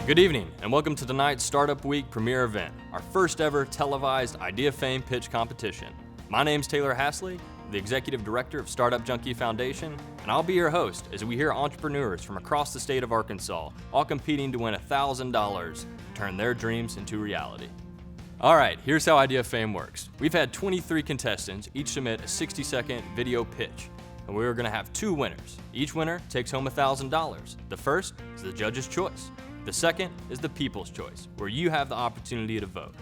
Good evening, and welcome to tonight's Startup Week premiere event, our first ever televised IdeaFame pitch competition. My name's Taylor Hasley, the Executive Director of Startup Junkie Foundation, and I'll be your host as we hear entrepreneurs from across the state of Arkansas, all competing to win $1,000 to turn their dreams into reality. All right, here's how IdeaFame works. We've had 23 contestants each submit a 60-second video pitch, and we're going to have two winners. Each winner takes home $1,000. The first is the judge's choice. The second is the people's choice, where you have the opportunity to vote.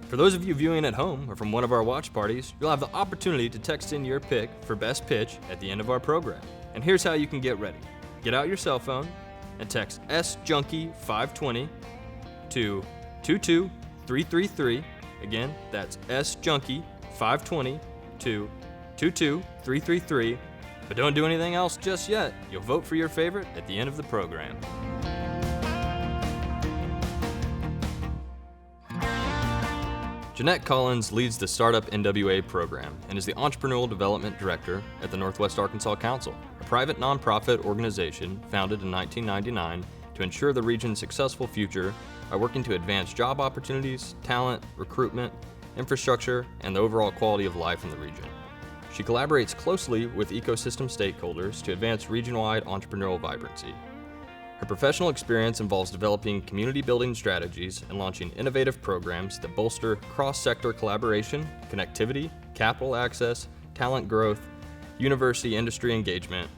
For those of you viewing at home or from one of our watch parties, you'll have the opportunity to text in your pick for best pitch at the end of our program. And here's how you can get ready. Get out your cell phone and text SJunkie520 to 22333. Again, that's SJunkie520 to 22333. But don't do anything else just yet. You'll vote for your favorite at the end of the program. Jeanette Collins leads the Startup NWA program and is the Entrepreneurial Development Director at the Northwest Arkansas Council, a private nonprofit organization founded in 1999 to ensure the region's successful future by working to advance job opportunities, talent, recruitment, infrastructure, and the overall quality of life in the region. She collaborates closely with ecosystem stakeholders to advance region-wide entrepreneurial vibrancy. Her professional experience involves developing community-building strategies and launching innovative programs that bolster cross-sector collaboration, connectivity, capital access, talent growth, university industry engagement,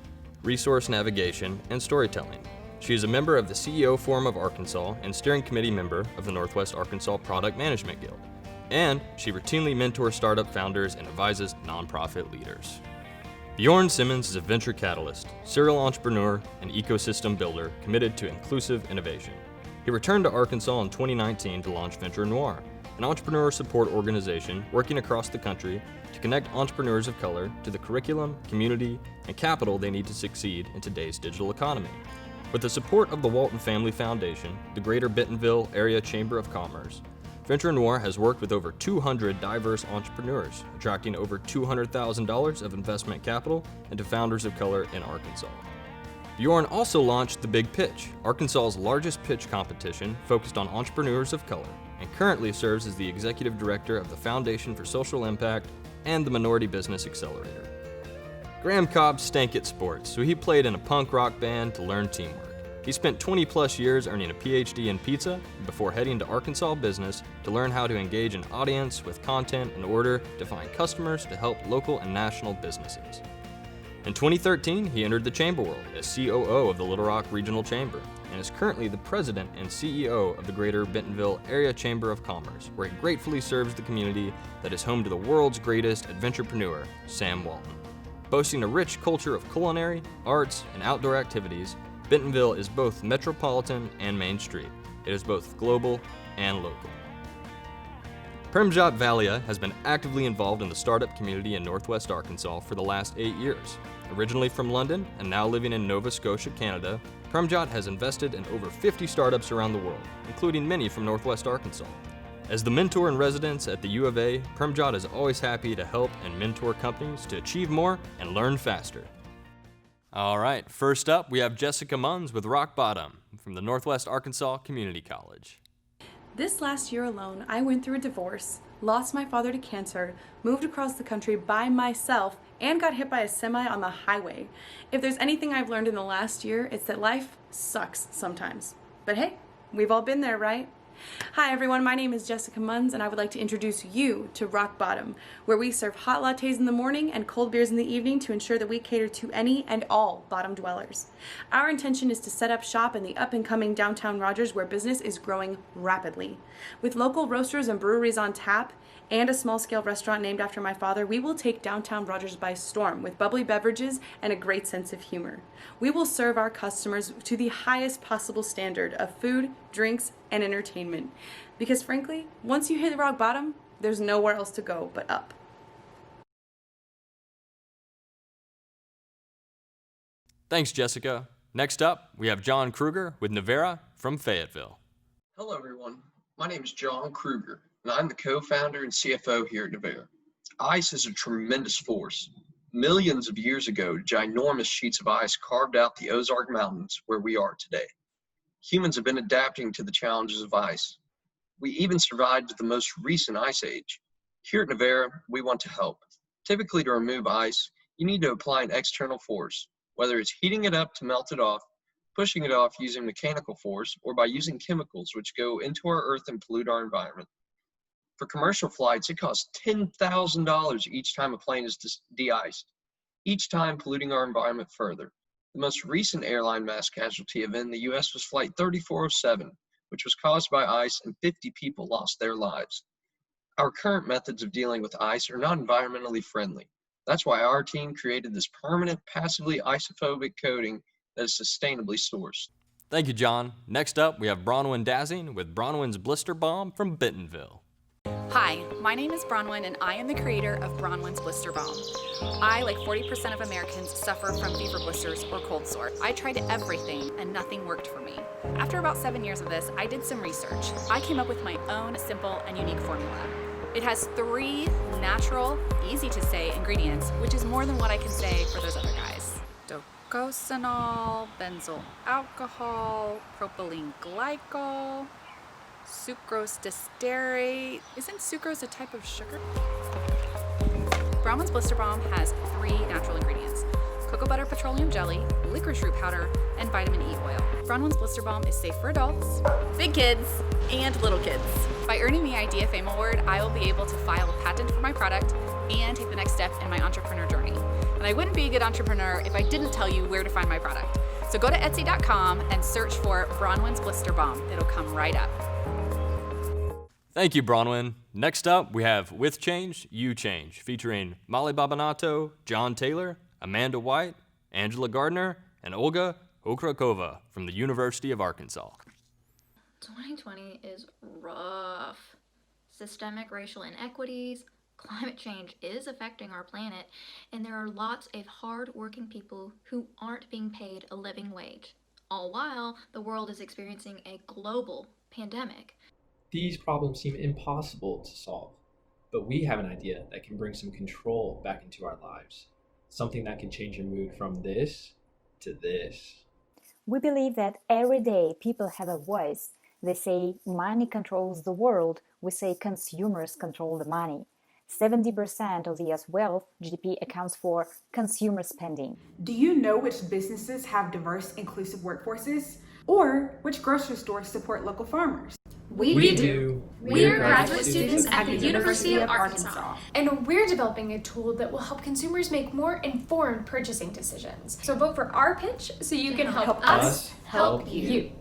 resource navigation, and storytelling. She is a member of the CEO Forum of Arkansas and steering committee member of the Northwest Arkansas Product Management Guild. And she routinely mentors startup founders and advises nonprofit leaders. Bjorn Simmons is a venture catalyst, serial entrepreneur, and ecosystem builder committed to inclusive innovation. He returned to Arkansas in 2019 to launch Venture Noir, an entrepreneur support organization working across the country to connect entrepreneurs of color to the curriculum, community, and capital they need to succeed in today's digital economy. With the support of the Walton Family Foundation, the Greater Bentonville Area Chamber of Commerce, Venture Noir has worked with over 200 diverse entrepreneurs, attracting over $200,000 of investment capital into founders of color in Arkansas. Bjorn also launched The Big Pitch, Arkansas's largest pitch competition focused on entrepreneurs of color, and currently serves as the executive director of the Foundation for Social Impact and the Minority Business Accelerator. Graham Cobb stank at sports, so he played in a punk rock band to learn teamwork. He spent 20 plus years earning a PhD in pizza before heading to Arkansas Business to learn how to engage an audience with content in order to find customers to help local and national businesses. In 2013, he entered the chamber world as COO of the Little Rock Regional Chamber and is currently the president and CEO of the Greater Bentonville Area Chamber of Commerce, where he gratefully serves the community that is home to the world's greatest adventurepreneur, Sam Walton. Boasting a rich culture of culinary, arts, and outdoor activities, Bentonville is both metropolitan and Main Street. It is both global and local. Premjot Valia has been actively involved in the startup community in Northwest Arkansas for the last 8 years. Originally from London and now living in Nova Scotia, Canada, Premjot has invested in over 50 startups around the world, including many from Northwest Arkansas. As the mentor in residence at the U of A, Premjot is always happy to help and mentor companies to achieve more and learn faster. All right, first up, we have Jessica Munns with Rock Bottom from the Northwest Arkansas Community College. This last year alone, I went through a divorce, lost my father to cancer, moved across the country by myself, and got hit by a semi on the highway. If there's anything I've learned in the last year, it's that life sucks sometimes. But hey, we've all been there, right? Hi everyone, my name is Jessica Munns and I would like to introduce you to Rock Bottom, where we serve hot lattes in the morning and cold beers in the evening to ensure that we cater to any and all bottom dwellers. Our intention is to set up shop in the up-and-coming downtown Rogers, where business is growing rapidly. With local roasters and breweries on tap, and a small-scale restaurant named after my father, we will take downtown Rogers by storm with bubbly beverages and a great sense of humor. We will serve our customers to the highest possible standard of food, drinks, and entertainment. Because frankly, once you hit rock bottom, there's nowhere else to go but up. Thanks, Jessica. Next up, we have John Kruger with Nevera from Fayetteville. Hello, everyone. My name is John Kruger, and I'm the co-founder and CFO here at Nevera. Ice is a tremendous force. Millions of years ago, ginormous sheets of ice carved out the Ozark Mountains where we are today. Humans have been adapting to the challenges of ice. We even survived the most recent ice age. Here at Nevera, we want to help. Typically, to remove ice, you need to apply an external force, whether it's heating it up to melt it off, pushing it off using mechanical force, or by using chemicals which go into our earth and pollute our environment. For commercial flights, it costs $10,000 each time a plane is de-iced, each time polluting our environment further. The most recent airline mass casualty event in the U.S. was Flight 3407, which was caused by ice and 50 people lost their lives. Our current methods of dealing with ice are not environmentally friendly. That's why our team created this permanent, passively isophobic coating that is sustainably sourced. Thank you, John. Next up, we have Bronwyn Dazing with Bronwyn's Blister Balm from Bentonville. Hi, my name is Bronwyn and I am the creator of Bronwyn's Blister Balm. I, like 40% of Americans, suffer from fever blisters or cold sore. I tried everything and nothing worked for me. After about 7 years of this, I did some research. I came up with my own simple and unique formula. It has 3 natural, easy to say ingredients, which is more than what I can say for those other guys. Docosahexaenol, benzyl alcohol, propylene glycol, sucrose disterate. Isn't sucrose a type of sugar? Bronwyn's Blister Balm has 3 natural ingredients: cocoa butter petroleum jelly, licorice root powder, and vitamin E oil. Bronwyn's Blister Balm is safe for adults, big kids, and little kids. By earning the IdeaFame award, I will be able to file a patent for my product and take the next step in my entrepreneur journey. And I wouldn't be a good entrepreneur if I didn't tell you where to find my product. So go to Etsy.com and search for Bronwyn's Blister Balm. It'll come right up. Thank you, Bronwyn. Next up, we have With Change, You Change, featuring Molly Babanato, John Taylor, Amanda White, Angela Gardner, and Olga Okrakova from the University of Arkansas. 2020 is rough. Systemic racial inequities, climate change is affecting our planet, and there are lots of hard-working people who aren't being paid a living wage, all while the world is experiencing a global pandemic. These problems seem impossible to solve, but we have an idea that can bring some control back into our lives. Something that can change your mood from this to this. We believe that every day people have a voice. They say money controls the world. We say consumers control the money. 70% of the US wealth, GDP, accounts for consumer spending. Do you know which businesses have diverse, inclusive workforces? Or which grocery stores support local farmers? We do. We're graduate students at the University of Arkansas. And we're developing a tool that will help consumers make more informed purchasing decisions. So vote for our pitch so you can help us help you.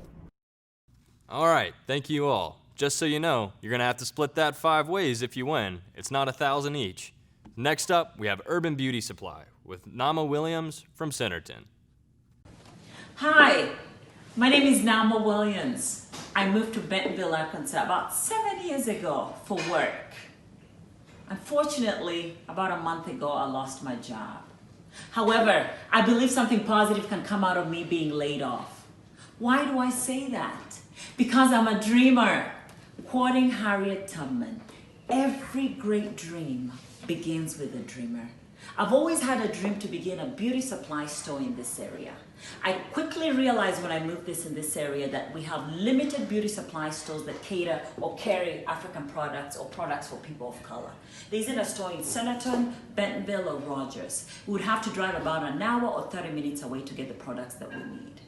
All right, thank you all. Just so you know, you're going to have to split that 5 ways if you win. It's not 1,000 each. Next up, we have Urban Beauty Supply with Nama Williams from Centerton. Hi, my name is Nama Williams. I moved to Bentonville, Arkansas about 7 years ago for work. Unfortunately, about a month ago, I lost my job. However, I believe something positive can come out of me being laid off. Why do I say that? Because I'm a dreamer. Quoting Harriet Tubman, every great dream begins with a dreamer. I've always had a dream to begin a beauty supply store in this area. I quickly realized when I moved in this area that we have limited beauty supply stores that cater or carry African products or products for people of color. There isn't a store in Centerton, Bentonville, or Rogers. We would have to drive about an hour or 30 minutes away to get the products that we need.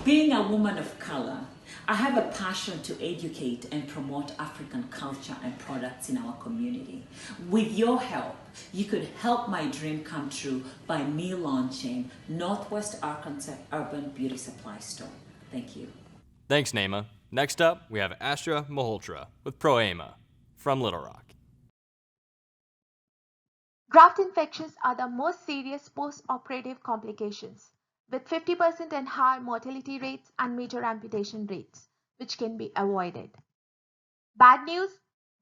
Being a woman of color, I have a passion to educate and promote African culture and products in our community. With your help, you could help my dream come true by me launching Northwest Arkansas Urban Beauty Supply Store. Thank you. Thanks, Naima. Next up, we have Astra Malhotra with Proema from Little Rock. Graft infections are the most serious post-operative complications, with 50% and higher mortality rates and major amputation rates, which can be avoided. Bad news,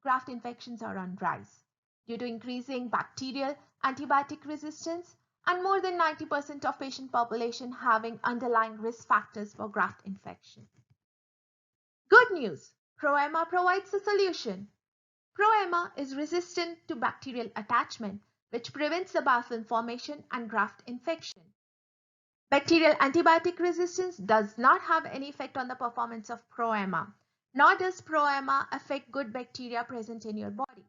graft infections are on rise due to increasing bacterial antibiotic resistance and more than 90% of patient population having underlying risk factors for graft infection. Good news, Proema provides a solution. Proema is resistant to bacterial attachment, which prevents the biofilm formation and graft infection. Bacterial antibiotic resistance does not have any effect on the performance of ProEma, nor does ProEma affect good bacteria present in your body.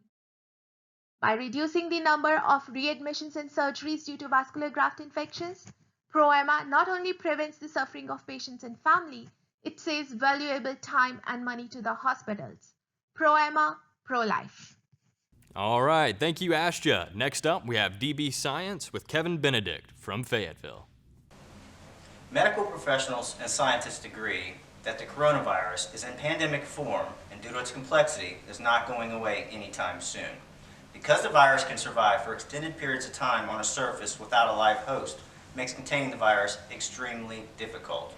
By reducing the number of readmissions and surgeries due to vascular graft infections, ProEma not only prevents the suffering of patients and family, it saves valuable time and money to the hospitals. ProEma, pro-life. All right, thank you, Ashtya. Next up, we have DB Science with Kevin Benedict from Fayetteville. Medical professionals and scientists agree that the coronavirus is in pandemic form and due to its complexity is not going away anytime soon. Because the virus can survive for extended periods of time on a surface without a live host, it makes containing the virus extremely difficult.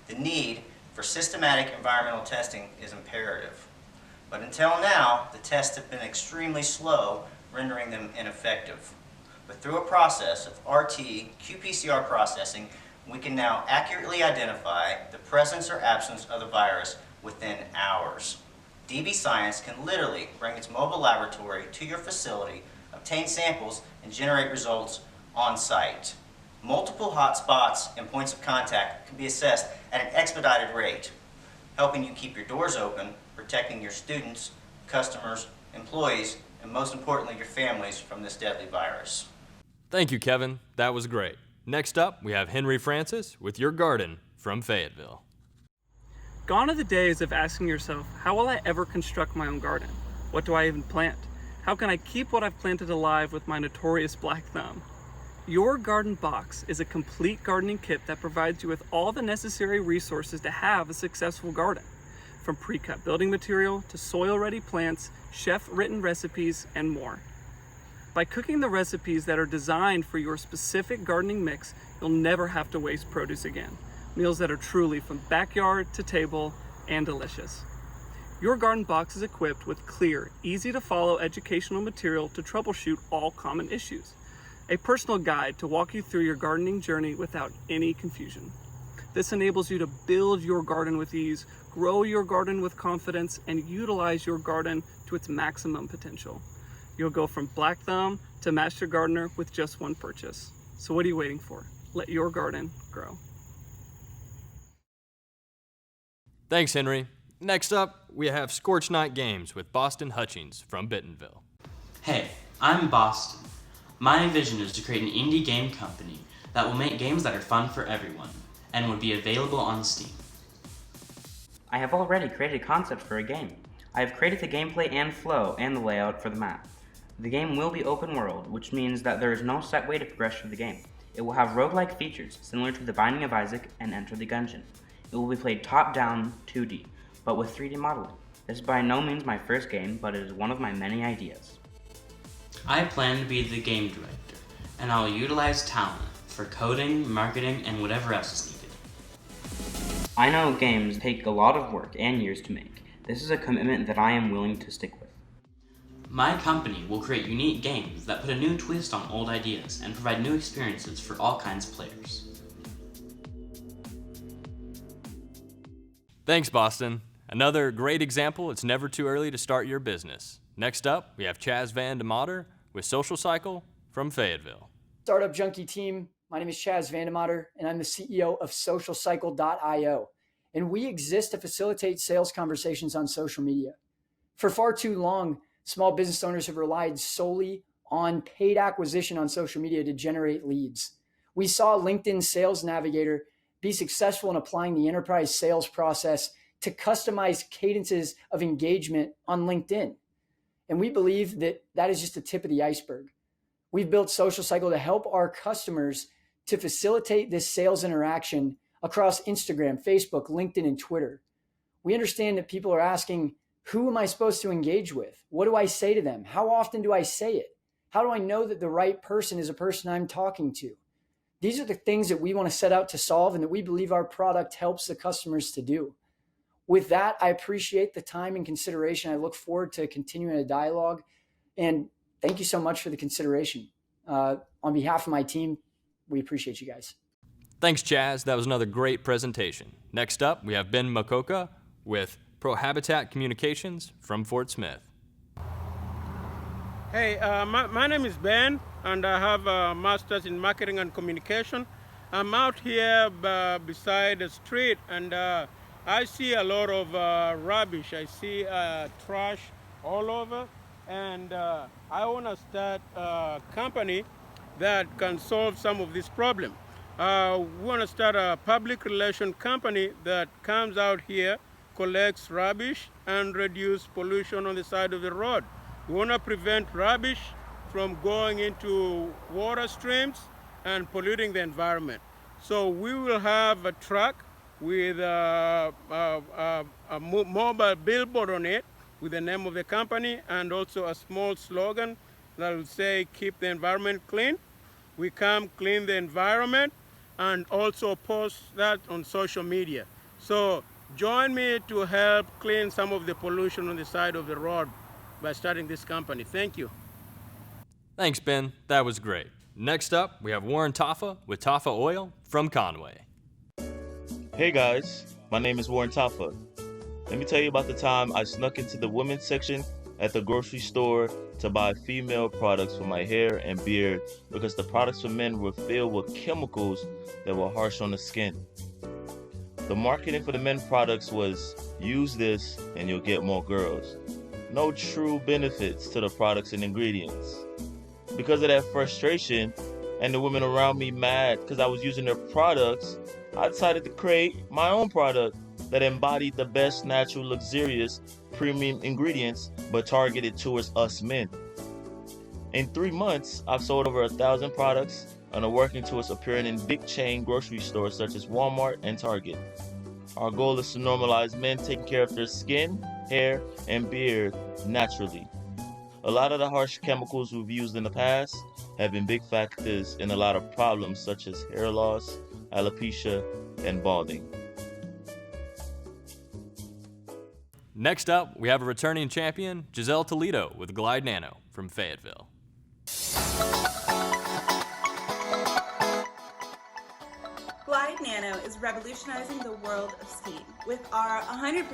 The need for systematic environmental testing is imperative. But until now, the tests have been extremely slow, rendering them ineffective. But through a process of RT-qPCR processing, we can now accurately identify the presence or absence of the virus within hours. DB Science can literally bring its mobile laboratory to your facility, obtain samples, and generate results on site. Multiple hotspots and points of contact can be assessed at an expedited rate, helping you keep your doors open, protecting your students, customers, employees, and most importantly, your families from this deadly virus. Thank you, Kevin. That was great. Next up, we have Henry Francis with Your Garden from Fayetteville. Gone are the days of asking yourself, how will I ever construct my own garden? What do I even plant? How can I keep what I've planted alive with my notorious black thumb? Your Garden Box is a complete gardening kit that provides you with all the necessary resources to have a successful garden. From pre-cut building material to soil-ready plants, chef-written recipes, and more. By cooking the recipes that are designed for your specific gardening mix, you'll never have to waste produce again. Meals that are truly from backyard to table and delicious. Your Garden Box is equipped with clear, easy-to-follow educational material to troubleshoot all common issues. A personal guide to walk you through your gardening journey without any confusion. This enables you to build your garden with ease, grow your garden with confidence, and utilize your garden to its maximum potential. You'll go from black thumb to master gardener with just one purchase. So what are you waiting for? Let your garden grow. Thanks, Henry. Next up, we have Scorch Night Games with Boston Hutchings from Bentonville. Hey, I'm Boston. My vision is to create an indie game company that will make games that are fun for everyone and would be available on Steam. I have already created a concept for a game. I have created the gameplay and flow and the layout for the map. The game will be open world, which means that there is no set way to progress through the game. It will have roguelike features similar to The Binding of Isaac and Enter the Gungeon. It will be played top-down 2D, but with 3D modeling. This is by no means my first game, but it is one of my many ideas. I plan to be the game director, and I will utilize talent for coding, marketing, and whatever else is needed. I know games take a lot of work and years to make. This is a commitment that I am willing to stick with. My company will create unique games that put a new twist on old ideas and provide new experiences for all kinds of players. Thanks, Boston. Another great example, it's never too early to start your business. Next up, we have Chaz Van de Mater with Social Cycle from Fayetteville. Startup Junkie team, my name is Chaz Van de Mater, and I'm the CEO of SocialCycle.io. And we exist to facilitate sales conversations on social media. For far too long, small business owners have relied solely on paid acquisition on social media to generate leads. We saw LinkedIn Sales Navigator be successful in applying the enterprise sales process to customize cadences of engagement on LinkedIn. And we believe that that is just the tip of the iceberg. We've built Social Cycle to help our customers to facilitate this sales interaction across Instagram, Facebook, LinkedIn, and Twitter. We understand that people are asking, who am I supposed to engage with? What do I say to them? How often do I say it? How do I know that the right person is a person I'm talking to? These are the things that we want to set out to solve and that we believe our product helps the customers to do. With that, I appreciate the time and consideration. I look forward to continuing a dialogue. And thank you so much for the consideration. On behalf of my team, we appreciate you guys. Thanks, Chaz. That was another great presentation. Next up, we have Ben Makoka with Pro Habitat Communications from Fort Smith. Hey, my name is Ben, and I have a master's in marketing and communication. I'm out here beside the street, and I see a lot of rubbish. I see trash all over, and I want to start a company that can solve some of this problem. We want to start a public relation company that comes out here, collects rubbish, and reduce pollution on the side of the road. We want to prevent rubbish from going into water streams and polluting the environment. So we will have a truck with a mobile billboard on it with the name of the company, and also a small slogan that will say, keep the environment clean. We come clean the environment, and also post that on social media. So join me to help clean some of the pollution on the side of the road by starting this company. Thank you. Thanks, Ben. That was great. Next up, we have Warren Taffa with Taffa Oil from Conway. Hey guys, my name is Warren Taffa. Let me tell you about the time I snuck into the women's section at the grocery store to buy female products for my hair and beard because the products for men were filled with chemicals that were harsh on the skin. The marketing for the men products was, use this and you'll get more girls. No true benefits to the products and ingredients. Because of that frustration and the women around me mad because I was using their products, I decided to create my own product that embodied the best natural, luxurious, premium ingredients but targeted towards us men. In 3 months, I've sold over 1,000 products and are working towards appearing in big chain grocery stores such as Walmart and Target. Our goal is to normalize men taking care of their skin, hair, and beard naturally. A lot of the harsh chemicals we've used in the past have been big factors in a lot of problems such as hair loss, alopecia, and balding. Next up, we have a returning champion, Giselle Toledo with Glide Nano from Fayetteville. Glide Nano is revolutionizing the world of skiing with our 100%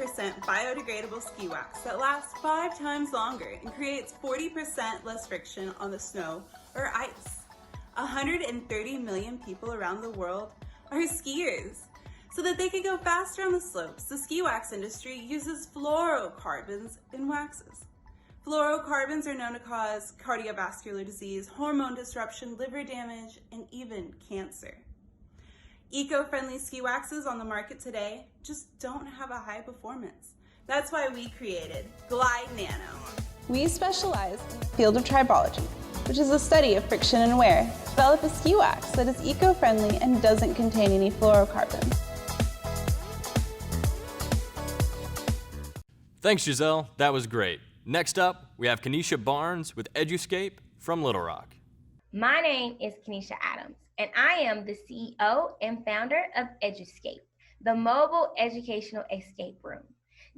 biodegradable ski wax that lasts 5 times longer and creates 40% less friction on the snow or ice. 130 million people around the world are skiers. So that they can go faster on the slopes, the ski wax industry uses fluorocarbons in waxes. Fluorocarbons are known to cause cardiovascular disease, hormone disruption, liver damage, and even cancer. Eco-friendly ski waxes on the market today just don't have a high performance. That's why we created Glide Nano. We specialize in the field of tribology, which is the study of friction and wear. Develop a ski wax that is eco-friendly and doesn't contain any fluorocarbons. Thanks, Giselle. That was great. Next up, we have Kenesha Barnes with Eduscape from Little Rock. My name is Kenesha Adams, and I am the CEO and founder of Eduscape, the mobile educational escape room.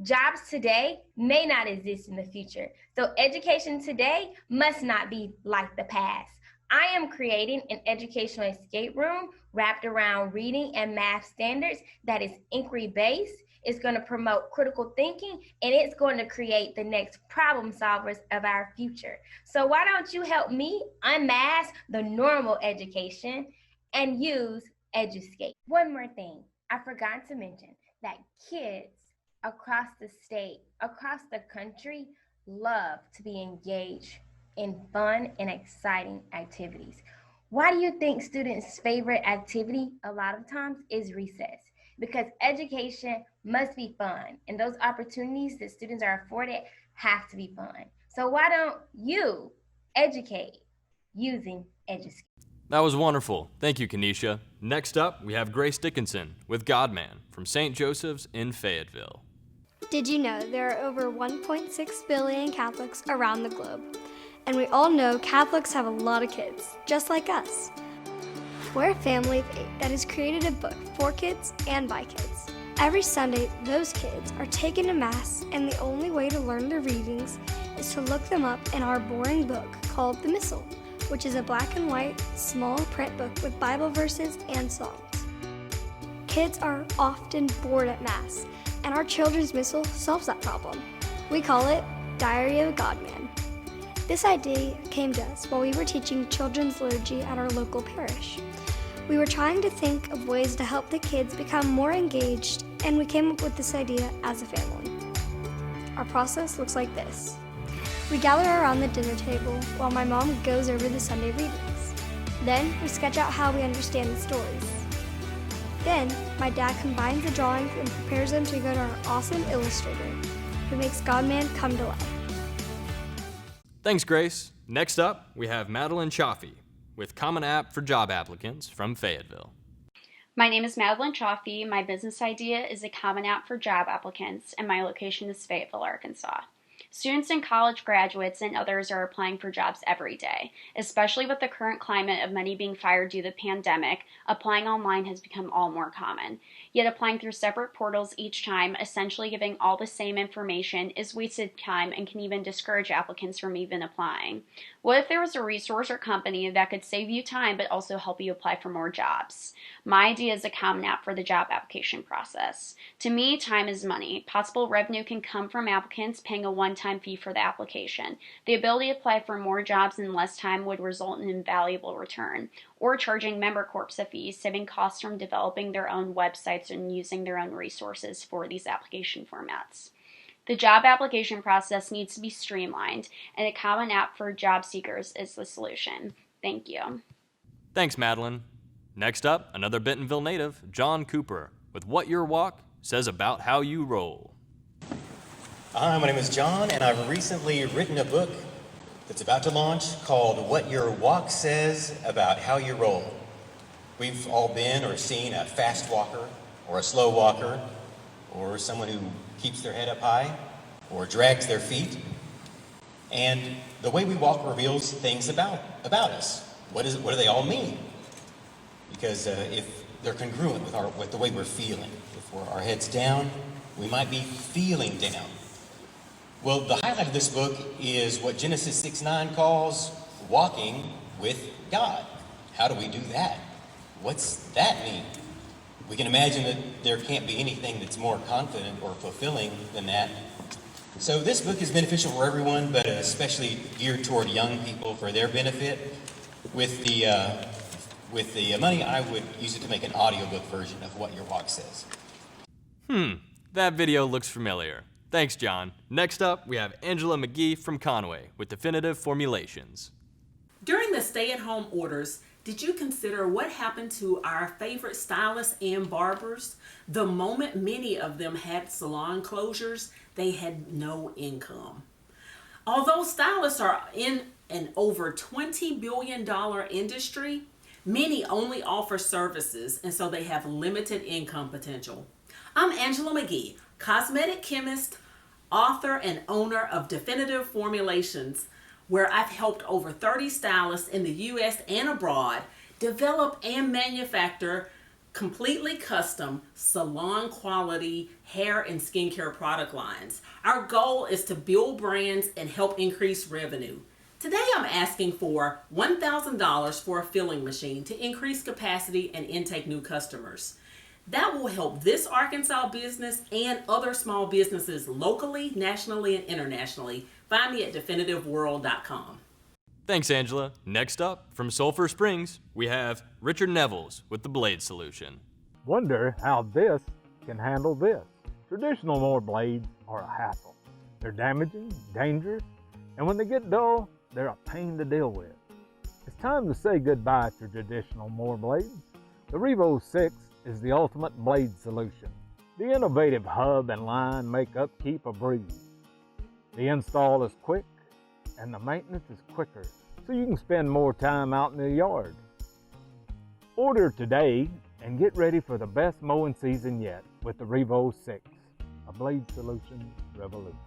Jobs today may not exist in the future, so education today must not be like the past. I am creating an educational escape room wrapped around reading and math standards that is inquiry-based. It's going to promote critical thinking, and it's going to create the next problem solvers of our future. So why don't you help me unmask the normal education and use Eduscape? One more thing, I forgot to mention that kids across the state, across the country, love to be engaged in fun and exciting activities. Why do you think students' favorite activity a lot of times is recess? Because education must be fun, and those opportunities that students are afforded have to be fun. So why don't you educate using Eduscape? That was wonderful. Thank you, Kenesha. Next up, we have Grace Dickinson with Godman from St. Joseph's in Fayetteville. Did you know there are over 1.6 billion Catholics around the globe? And we all know Catholics have a lot of kids, just like us. We're a family of 8 that has created a book for kids and by kids. Every Sunday, those kids are taken to Mass, and the only way to learn the readings is to look them up in our boring book called The Missal, which is a black and white, small print book with Bible verses and songs. Kids are often bored at Mass, and our children's Missal solves that problem. We call it Diary of a Godman. This idea came to us while we were teaching children's liturgy at our local parish. We were trying to think of ways to help the kids become more engaged, and we came up with this idea as a family. Our process looks like this. We gather around the dinner table while my mom goes over the Sunday readings. Then we sketch out how we understand the stories. Then my dad combines the drawings and prepares them to go to our awesome illustrator, who makes God-Man come to life. Thanks, Grace. Next up, we have Madeline Chaffee with Common App for Job Applicants from Fayetteville. My name is Madeline Chaffee. My business idea is a Common App for Job Applicants, and my location is Fayetteville, Arkansas. Students and college graduates and others are applying for jobs every day. Especially with the current climate of many being fired due to the pandemic, applying online has become all more common. Yet applying through separate portals each time, essentially giving all the same information, is wasted time and can even discourage applicants from even applying. What if there was a resource or company that could save you time but also help you apply for more jobs? My idea is a Common App for the job application process. To me, time is money. Possible revenue can come from applicants paying a one-time fee for the application. The ability to apply for more jobs in less time would result in an invaluable return. Or charging member corps a fee, saving costs from developing their own websites and using their own resources for these application formats. The job application process needs to be streamlined, and a Common App for job seekers is the solution. Thank you. Thanks, Madeline. Next up, another Bentonville native, John Cooper, with What Your Walk Says About How You Roll. Hi, my name is John, and I've recently written a book that's about to launch called What Your Walk Says About How You Roll. We've all been or seen a fast walker, or a slow walker, or someone who keeps their head up high, or drags their feet. And the way we walk reveals things about us. What do they all mean? Because if they're congruent with the way we're feeling. If our head's down, we might be feeling down. Well, the highlight of this book is what Genesis 6:9 calls walking with God. How do we do that? What's that mean? We can imagine that there can't be anything that's more confident or fulfilling than that. So this book is beneficial for everyone, but especially geared toward young people for their benefit. With the money, I would use it to make an audiobook version of What Your Walk Says. That video looks familiar. Thanks, John. Next up, we have Angela McGee from Conway with Definitive Formulations. During the stay-at-home orders, did you consider what happened to our favorite stylists and barbers? The moment many of them had salon closures, they had no income. Although stylists are in an over $20 billion industry, many only offer services, and so they have limited income potential. I'm Angela McGee, cosmetic chemist, author, and owner of Definitive Formulations, where I've helped over 30 stylists in the U.S. and abroad develop and manufacture completely custom salon quality hair and skincare product lines. Our goal is to build brands and help increase revenue. Today I'm asking for $1,000 for a filling machine to increase capacity and intake new customers. That will help this Arkansas business and other small businesses locally, nationally, and internationally. Find me at definitiveworld.com. Thanks, Angela. Next up, from Sulphur Springs, we have Richard Nevels with the Blade Solution. Wonder how this can handle this. Traditional mower blades are a hassle. They're damaging, dangerous, and when they get dull, they're a pain to deal with. It's time to say goodbye to traditional mower blades. The Revo 6 is the ultimate blade solution. The innovative hub and line make upkeep a breeze. The install is quick and the maintenance is quicker, so you can spend more time out in the yard. Order today and get ready for the best mowing season yet with the Revo 6, a blade solution revolution.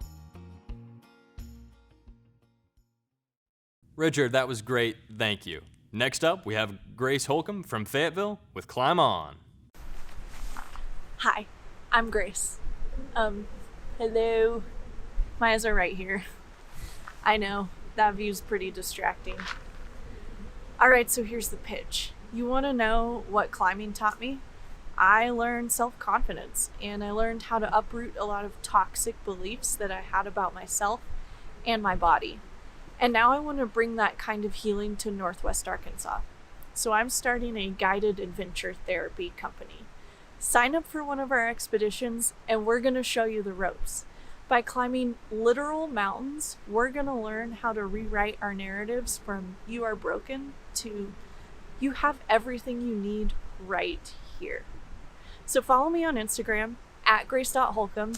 Richard, that was great. Thank you. Next up, we have Grace Holcomb from Fayetteville with Climb On. Hi, I'm Grace. Hello. My eyes are right here. I know, that view's pretty distracting. Alright, so here's the pitch. You want to know what climbing taught me? I learned self-confidence, and I learned how to uproot a lot of toxic beliefs that I had about myself and my body. And now I want to bring that kind of healing to Northwest Arkansas. so I'm starting a guided adventure therapy company. Sign up for one of our expeditions, and we're going to show you the ropes. By climbing literal mountains, we're going to learn how to rewrite our narratives from "you are broken" to "you have everything you need right here." So follow me on Instagram at grace.holcomb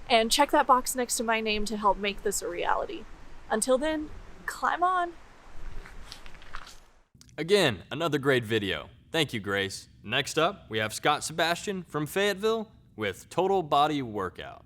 and check that box next to my name to help make this a reality. Until then, climb on. Again, another great video. Thank you, Grace. Next up, we have Scott Sebastian from Fayetteville with Total Body Workout.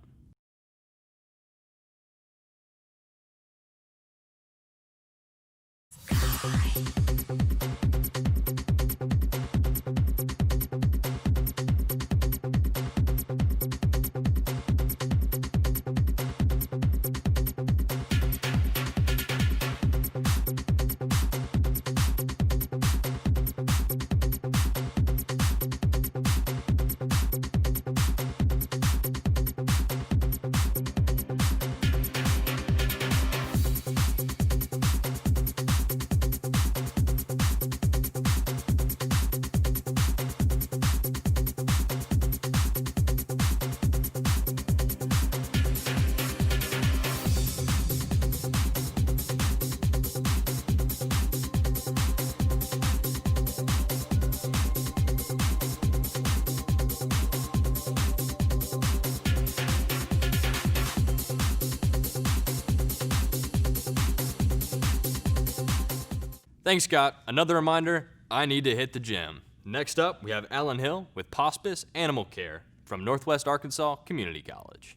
Thanks, Scott. Another reminder, I need to hit the gym. Next up, we have Alan Hill with Hospice Animal Care from Northwest Arkansas Community College.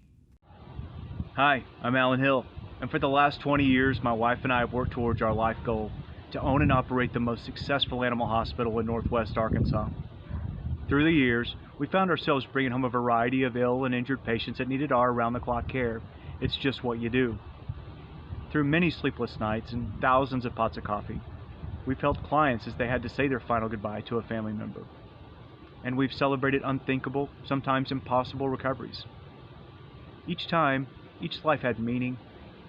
Hi, I'm Alan Hill, and for the last 20 years, my wife and I have worked towards our life goal to own and operate the most successful animal hospital in Northwest Arkansas. Through the years, we found ourselves bringing home a variety of ill and injured patients that needed our around-the-clock care. It's just what you do. Through many sleepless nights and thousands of pots of coffee, we've helped clients as they had to say their final goodbye to a family member. And we've celebrated unthinkable, sometimes impossible recoveries. Each time, each life had meaning,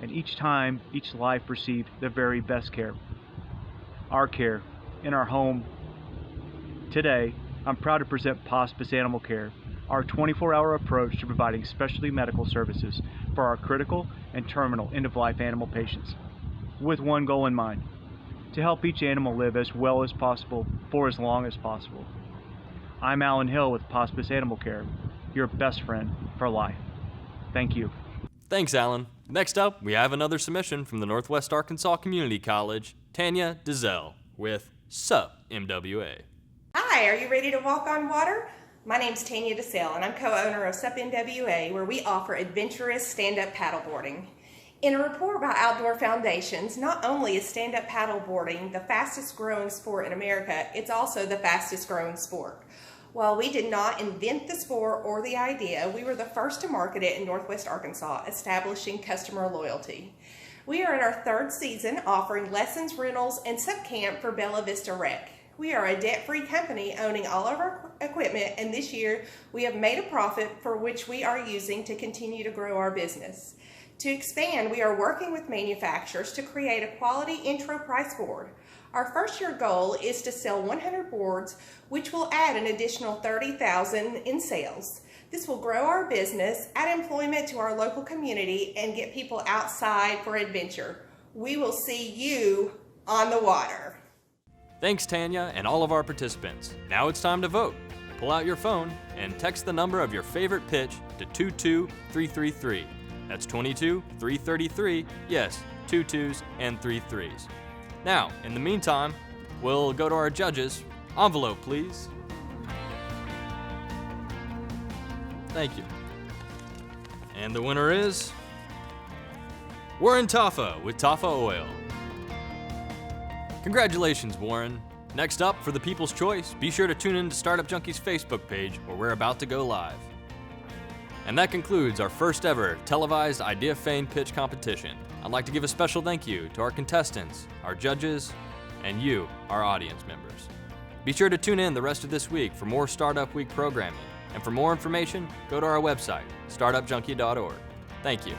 and each time, each life received the very best care. Our care, in our home. Today, I'm proud to present Hospice Animal Care, our 24-hour approach to providing specialty medical services for our critical and terminal end-of-life animal patients, with one goal in mind: to help each animal live as well as possible for as long as possible. I'm Alan Hill with Hospice Animal Care, your best friend for life. Thank you. Thanks, Alan. Next up, we have another submission from the Northwest Arkansas Community College, Tanya Dizelle with Sup MWA. Hi, are you ready to walk on water? My name's Tanya DeSalle, and I'm co-owner of SUP NWA, where we offer adventurous stand-up paddleboarding. In a report about outdoor foundations, not only is stand-up paddleboarding the fastest growing sport in America, it's also the fastest growing sport. While we did not invent the sport or the idea, we were the first to market it in Northwest Arkansas, establishing customer loyalty. We are in our third season offering lessons, rentals, and SUP camp for Bella Vista Rec. We are a debt-free company owning all of our equipment, and this year we have made a profit for which we are using to continue to grow our business. To expand, we are working with manufacturers to create a quality intro price board. Our first year goal is to sell 100 boards, which will add an additional $30,000 in sales. This will grow our business, add employment to our local community, and get people outside for adventure. We will see you on the water. Thanks, Tanya, and all of our participants. Now it's time to vote. Pull out your phone and text the number of your favorite pitch to 22333. That's 22333. Yes, 2 2s and 3 3s. Now, in the meantime, we'll go to our judges. Envelope, please. Thank you. And the winner is Warren Taffa with Taffa Oil. Congratulations, Warren. Next up, for the People's Choice, be sure to tune in to Startup Junkie's Facebook page, where we're about to go live. And that concludes our first ever televised IdeaFame pitch competition. I'd like to give a special thank you to our contestants, our judges, and you, our audience members. Be sure to tune in the rest of this week for more Startup Week programming. And for more information, go to our website, startupjunkie.org. Thank you.